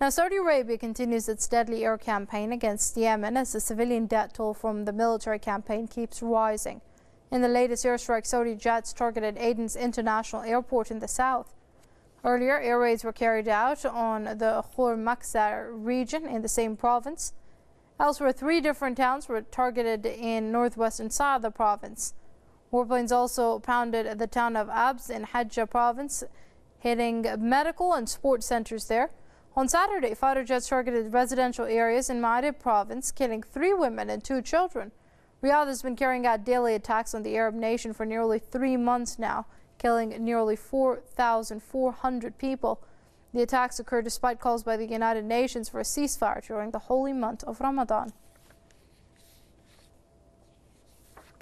Now, Saudi Arabia continues its deadly air campaign against Yemen as the civilian death toll from the military campaign keeps rising. In the latest airstrike, Saudi jets targeted Aden's international airport in the south. Earlier, air raids were carried out on the Khor Maksar region in the same province. Elsewhere, 3 different towns were targeted in northwestern Saada province. Warplanes also pounded the town of Abs in Hajjah province, hitting medical and sports centers there. On Saturday, fighter jets targeted residential areas in Ma'arib province, killing 3 women and 2 children. Riyadh has been carrying out daily attacks on the Arab nation for nearly 3 months now, killing nearly 4,400 people. The attacks occurred despite calls by the United Nations for a ceasefire during the holy month of Ramadan.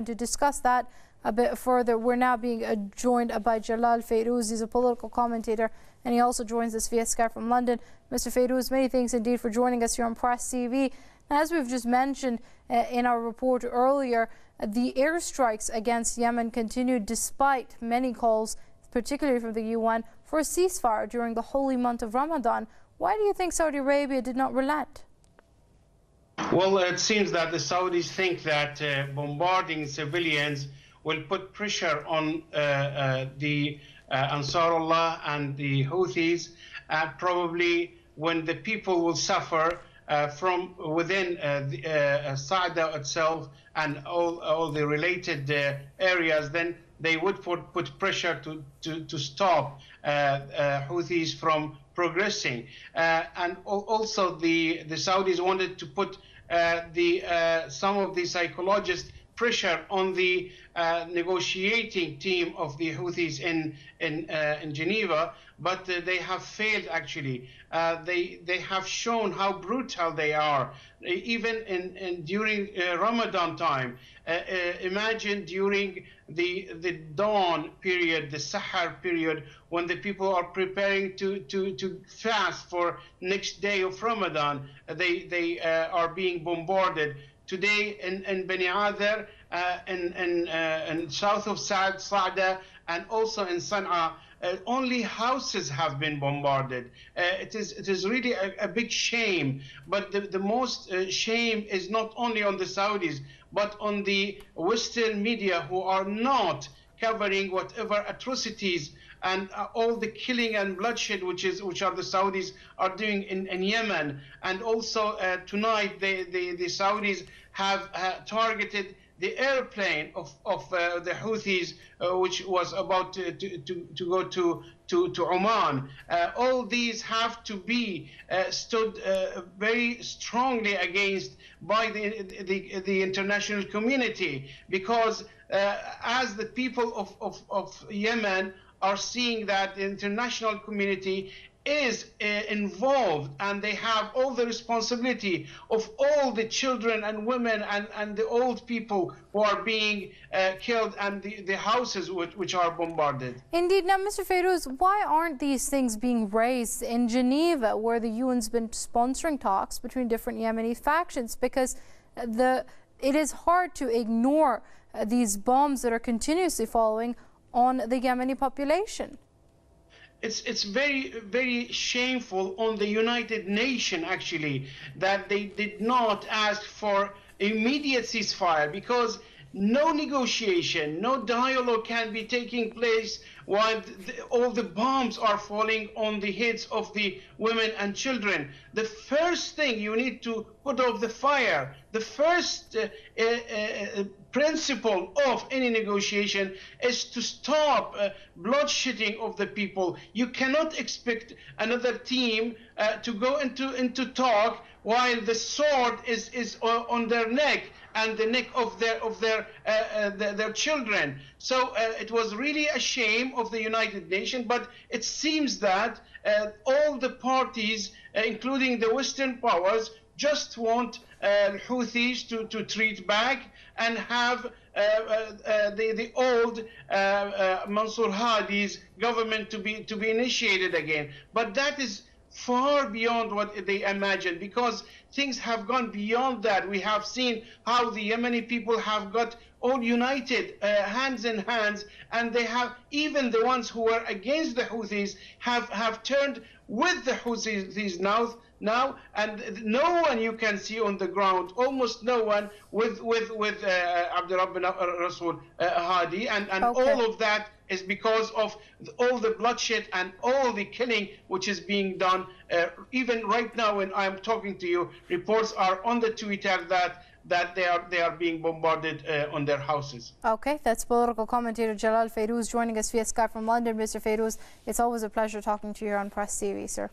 To discuss that a bit further, we're now being joined by Jalal Fayrouz. He's a political commentator, and he also joins us via Skype from London. Mr. Fayrouz, many thanks indeed for joining us here on Press TV. As we've just mentioned in our report earlier, the airstrikes against Yemen continued despite many calls, particularly from the UN, for a ceasefire during the holy month of Ramadan. Why do you think Saudi Arabia did not relent? Well, it seems that the Saudis think that bombarding civilians will put pressure on the Ansarullah and the Houthis, probably when the people will suffer from within Saada itself and all the related areas, then they would put pressure to stop Houthis from progressing. And also the Saudis wanted to put some of the psychologists pressure on the negotiating team of the Houthis in Geneva, but they have failed actually. They have shown how brutal they are, even during Ramadan time. Imagine during the dawn period, the Sahar period, when the people are preparing to fast for next day of Ramadan, they are being bombarded. Today in Bani Adher, in south of Saada, and also in Sana'a, only houses have been bombarded. It is really a big shame. But the most shame is not only on the Saudis, but on the Western media, who are not covering whatever atrocities and all the killing and bloodshed which are the Saudis are doing in Yemen. And also tonight the Saudis have targeted the airplane of the Houthis, which was about to go to Oman. All these have to be stood very strongly against by the international community, because as the people of Yemen are seeing that the international community is involved, and they have all the responsibility of all the children and women and the old people who are being killed, and the houses which are bombarded. Indeed. Now, Mr. Fayrouz, why aren't these things being raised in Geneva, where the UN's been sponsoring talks between different Yemeni factions? Because it is hard to ignore these bombs that are continuously falling on the Yemeni population. It's very, very shameful on the United Nations, actually, that they did not ask for immediate ceasefire, because no negotiation, no dialogue can be taking place while all the bombs are falling on the heads of the women and children. The first thing you need to put off the fire, the first principle of any negotiation is to stop bloodshedding of the people. You cannot expect another team to go into talk while the sword is on their neck and the neck of their children. So it was really a shame of the United Nations, but it seems that all the parties, including the Western powers, just want Houthis to treat back and have the old Mansour Hadi's government to be initiated again. But that is far beyond what they imagined, because things have gone beyond that. We have seen how the Yemeni people have got all united, hands in hands, and they have, even the ones who were against the Houthis have turned with the Houthis now, and no one you can see on the ground, almost no one with Abdurrahman Rasul Hadi, and Okay. all of that is because of all the bloodshed and all the killing which is being done. Even right now when I'm talking to you, reports are on the Twitter that they are being bombarded on their houses. Okay, that's political commentator Jalal Fayrouz joining us via Skype from London. Mr. Fayrouz, it's always a pleasure talking to you here on Press TV, sir.